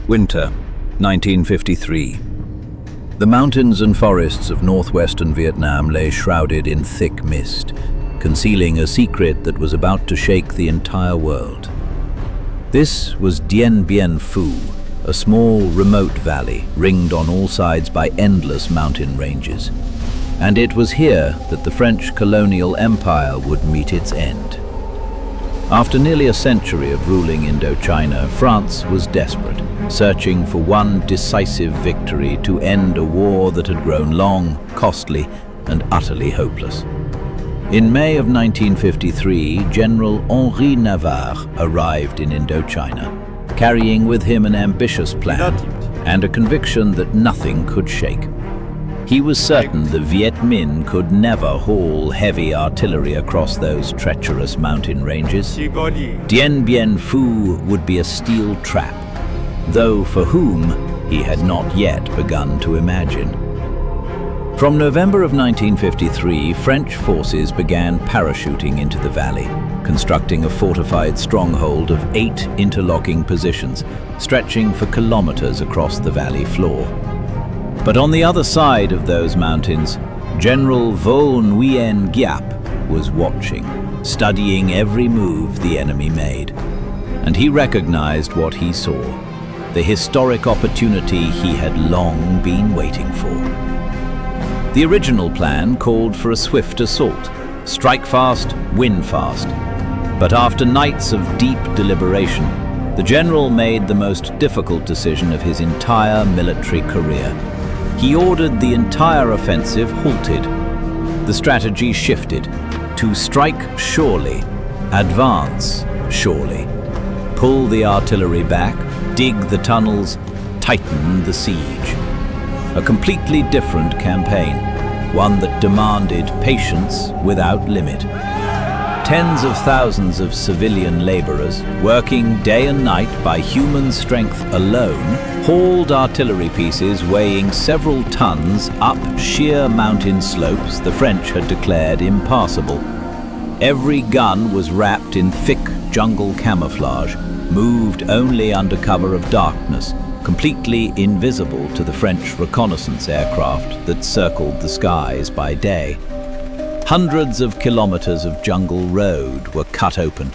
Winter, 1953. The mountains and forests of northwestern Vietnam lay shrouded in thick mist, concealing a secret that was about to shake the entire world. This was Dien Bien Phu, a small, remote valley ringed on all sides by endless mountain ranges. And it was here that the French colonial empire would meet its end. After nearly a century of ruling Indochina, France was desperate, searching for one decisive victory to end a war that had grown long, costly, and utterly hopeless. In May of 1953, General Henri Navarre arrived in Indochina, carrying with him an ambitious plan and a conviction that nothing could shake. He was certain the Viet Minh could never haul heavy artillery across those treacherous mountain ranges. Dien Bien Phu would be a steel trap, though for whom he had not yet begun to imagine. From November of 1953, French forces began parachuting into the valley, constructing a fortified stronghold of 8 interlocking positions, stretching for kilometers across the valley floor. But on the other side of those mountains, General Vo Nguyen Giap was watching, studying every move the enemy made. And he recognized what he saw, the historic opportunity he had long been waiting for. The original plan called for a swift assault, strike fast, win fast. But after nights of deep deliberation, the general made the most difficult decision of his entire military career. He ordered the entire offensive halted. The strategy shifted to strike surely, advance surely, pull the artillery back, dig the tunnels, tighten the siege. A completely different campaign, one that demanded patience without limit. Tens of thousands of civilian laborers, working day and night by human strength alone, hauled artillery pieces weighing several tons up sheer mountain slopes the French had declared impassable. Every gun was wrapped in thick jungle camouflage, moved only under cover of darkness, completely invisible to the French reconnaissance aircraft that circled the skies by day. Hundreds of kilometers of jungle road were cut open.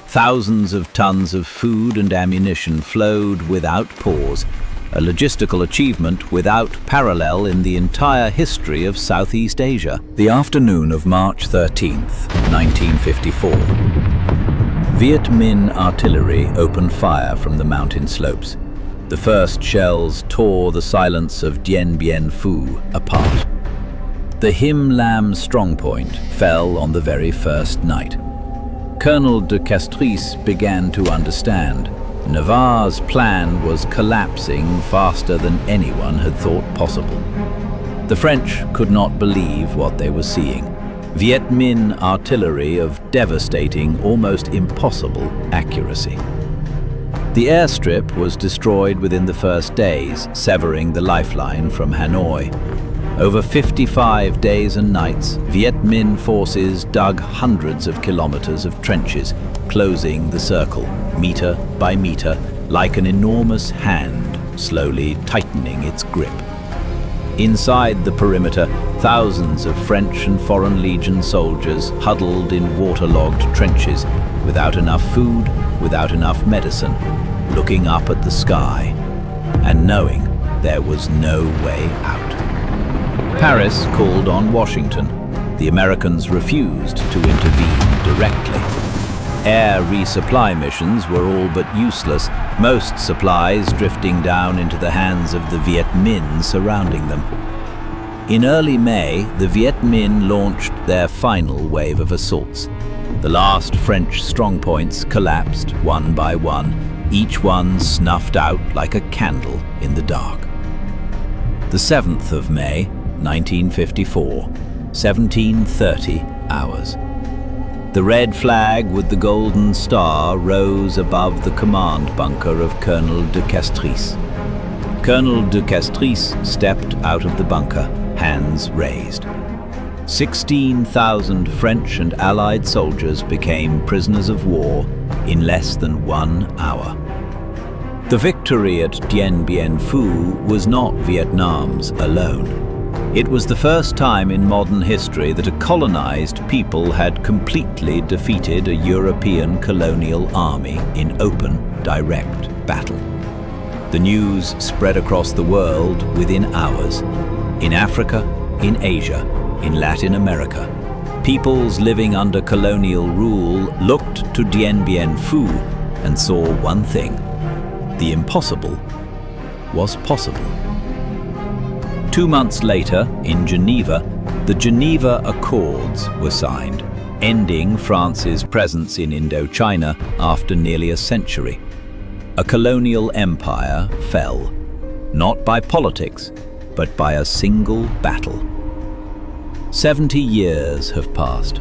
Thousands of tons of food and ammunition flowed without pause, a logistical achievement without parallel in the entire history of Southeast Asia. The afternoon of March 13th, 1954. Viet Minh artillery opened fire from the mountain slopes. The first shells tore the silence of Dien Bien Phu apart. The Him Lam strongpoint fell on the very first night. Colonel de Castries began to understand. Navarre's plan was collapsing faster than anyone had thought possible. The French could not believe what they were seeing. Viet Minh artillery of devastating, almost impossible accuracy. The airstrip was destroyed within the first days, severing the lifeline from Hanoi. Over 55 days and nights, Viet Minh forces dug hundreds of kilometers of trenches, closing the circle, meter by meter, like an enormous hand, slowly tightening its grip. Inside the perimeter, thousands of French and Foreign Legion soldiers huddled in waterlogged trenches, without enough food, without enough medicine, looking up at the sky, and knowing there was no way out. Paris called on Washington. The Americans refused to intervene directly. Air resupply missions were all but useless, most supplies drifting down into the hands of the Viet Minh surrounding them. In early May, the Viet Minh launched their final wave of assaults. The last French strongpoints collapsed one by one, each one snuffed out like a candle in the dark. The 7th of May, 1954, 17:30 hours. The red flag with the golden star rose above the command bunker of Colonel de Castries. Colonel de Castries stepped out of the bunker, hands raised. 16,000 French and Allied soldiers became prisoners of war in less than 1 hour. The victory at Dien Bien Phu was not Vietnam's alone. It was the first time in modern history that a colonized people had completely defeated a European colonial army in open, direct battle. The news spread across the world within hours. In Africa, in Asia, in Latin America, peoples living under colonial rule looked to Dien Bien Phu and saw one thing: the impossible was possible. 2 months later, in Geneva, the Geneva Accords were signed, ending France's presence in Indochina after nearly a century. A colonial empire fell, not by politics, but by a single battle. 70 years have passed.